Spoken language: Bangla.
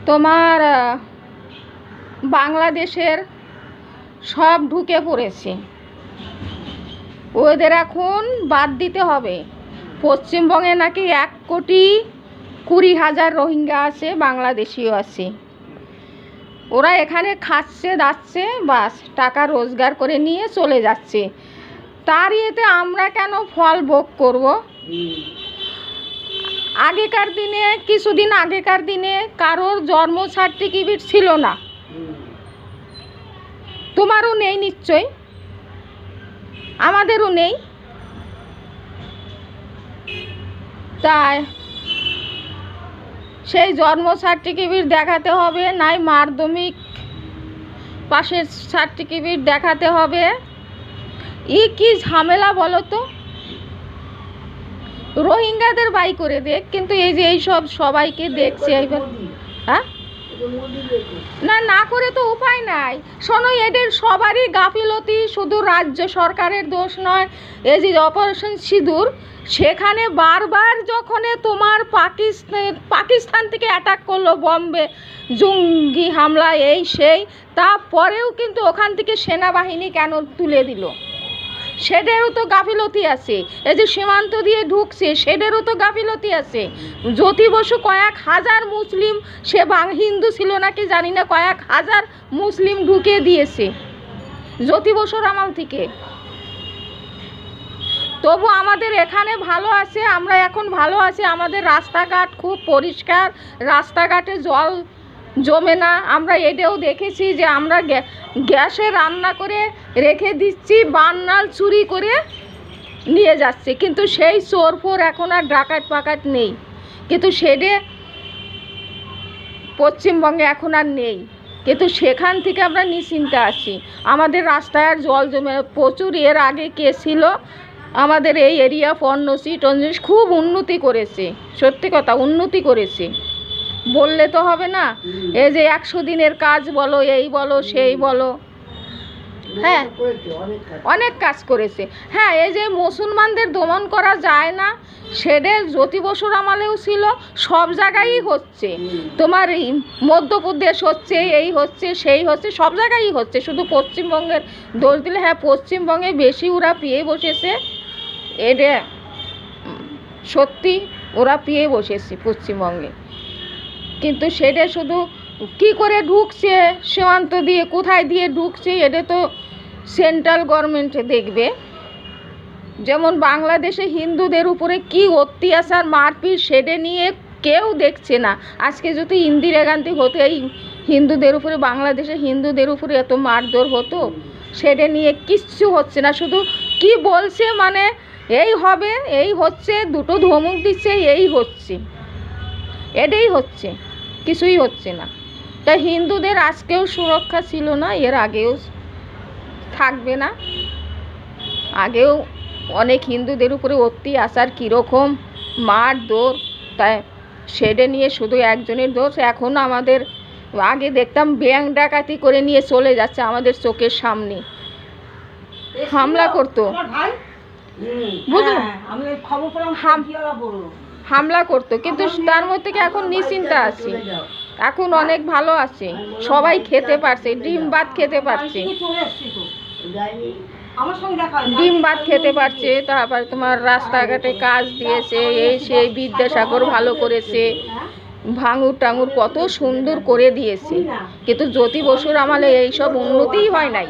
তোমার বাংলাদেশের সব ঢুকে পড়েছে, ওদের এখন বাদ দিতে হবে। পশ্চিমবঙ্গে নাকি 1,20,00,000 রোহিঙ্গা আছে, বাংলাদেশিও আছে। ওরা এখানে খাচ্ছে দাচ্ছে, বাস টাকা রোজগার করে নিয়ে চলে যাচ্ছে। তার ইয়েতে আমরা কেন ফল ভোগ করব? আগেকার দিনে, কিছুদিন আগেকার দিনে কারোর জন্ম সার্টিফিকেট ছিল না, তোমারও নেই নিশ্চয়, আমাদেরও নেই। তাই সেই জন্ম সার্টিফিকেট দেখাতে হবে, নাই মাধ্যমিক পাশের সার্টিফিকেট দেখাতে হবে। কি ঝামেলা বলো তো। রোহিঙ্গাদের বাই করে দেখ, কিন্তু এই যে এইসব সবাইকে দেখছে এইবার। হ্যাঁ, না করে তো উপায় নাই। শোনো, এদের সবারই গাফিলতি, শুধু রাজ্য সরকারের দোষ নয়। এই যে অপারেশন সিঁদুর, সেখানে বারবার যখন তোমার পাকিস্তান থেকে অ্যাটাক করলো, বম্বে জঙ্গি হামলা এই সেই, তারপরেও কিন্তু ওখান থেকে সেনাবাহিনী কেন তুলে দিল? সেটারও তো গাফিলতি আছে। এই যে সীমান্ত দিয়ে ঢুকছে, সেটারও তো গাফিলতি আছে। জ্যোতি বসু কয়েক হাজার মুসলিম, সে হিন্দু ছিল নাকি জানি না, কয়েক হাজার মুসলিম ঢুকে দিয়েছে জ্যোতি বসুর আমল থেকে। তবু আমাদের এখানে ভালো আছে, আমরা এখন ভালো আছি। আমাদের রাস্তাঘাট খুব পরিষ্কার, রাস্তাঘাটে জল জমে না। আমরা এটাও দেখেছি যে আমরা গ্যাসে রান্না করে রেখে দিচ্ছি, বান্নাল চুরি করে নিয়ে যাচ্ছে। কিন্তু সেই চোর ফোর এখন আর ডাকাত পাকাত নেই, কিন্তু সেটা পশ্চিমবঙ্গে এখন আর নেই। কিন্তু সেখান থেকে আমরা নিশ্চিন্তে আছি। আমাদের রাস্তায় আর জল জমে প্রচুর। এর আগে কে ছিল আমাদের এই এরিয়া, ফর্নসি টনসি খুব উন্নতি করেছে, সত্যি কথা উন্নতি করেছে, বললে তো হবে না। এই যে 100 দিনের কাজ বলো, এই বলো সেই বলো, হ্যাঁ অনেক কাজ করেছে। হ্যাঁ, এই যে মুসলমানদের দমন করা যায় না, সেটা জ্যোতি বসুর আমলেও ছিল। সব জায়গায়ই হচ্ছে, তোমার মধ্যপ্রদেশ হচ্ছে, এই হচ্ছে সেই হচ্ছে, সব জায়গায়ই হচ্ছে। শুধু পশ্চিমবঙ্গের দোষ দিলে, হ্যাঁ পশ্চিমবঙ্গে বেশি ওরা পেয়ে বসেছে, এটা সত্যি, ওরা পেয়ে বসেছে পশ্চিমবঙ্গে। কিন্তু সেটা শুধু কি করে ঢুকছে, সীমান্ত দিয়ে কোথায় দিয়ে ঢুকছে, এটা তো সেন্ট্রাল গভর্নমেন্টে দেখবে। যেমন বাংলাদেশে হিন্দুদের উপরে কি অত্যাচার মারপিট, সেটা নিয়ে কেউ দেখছে না। আজকে যদি ইন্দিরা গান্ধী হতো, এই হিন্দুদের উপরে, বাংলাদেশে হিন্দুদের উপরে এত মারধর হতো, সেটা নিয়ে কিচ্ছু হচ্ছে না। শুধু কি বলছে, মানে এই হবে, এই হচ্ছে, দুটো ধমক দিচ্ছে, এই হচ্ছে, এটাই হচ্ছে, কিছুই হচ্ছে না। তাই হিন্দুদের আজকেও সুরক্ষা ছিল না, এর আগেও থাকবে না। আগেও অনেক হিন্দুদের উপরে অত্যাচার, কীরকম মারধর, তাই সেটা নিয়ে শুধু একজনের দোষ। এখন আমাদের, আগে দেখতাম ব্যাংক ডাকাতি করে নিয়ে চলে যাচ্ছে আমাদের চোখের সামনে, হামলা করতো, বুঝলো, হামলা করতো। কিন্তু তার মধ্যে থেকে এখন নিশ্চিন্তা আছি, এখন অনেক ভালো আছে, সবাই খেতে পারছে, ডিম ভাত খেতে পারছে, ডিম ভাত খেতে পারছে। তারপর তোমার রাস্তাঘাটে কাজ দিয়েছে, এই সেই বিদ্যাসাগর ভালো করেছে, ভাঙুর টাঙুর কত সুন্দর করে দিয়েছে। কিন্তু জ্যোতি বসুর আমলে এইসব উন্নতিই হয় নাই।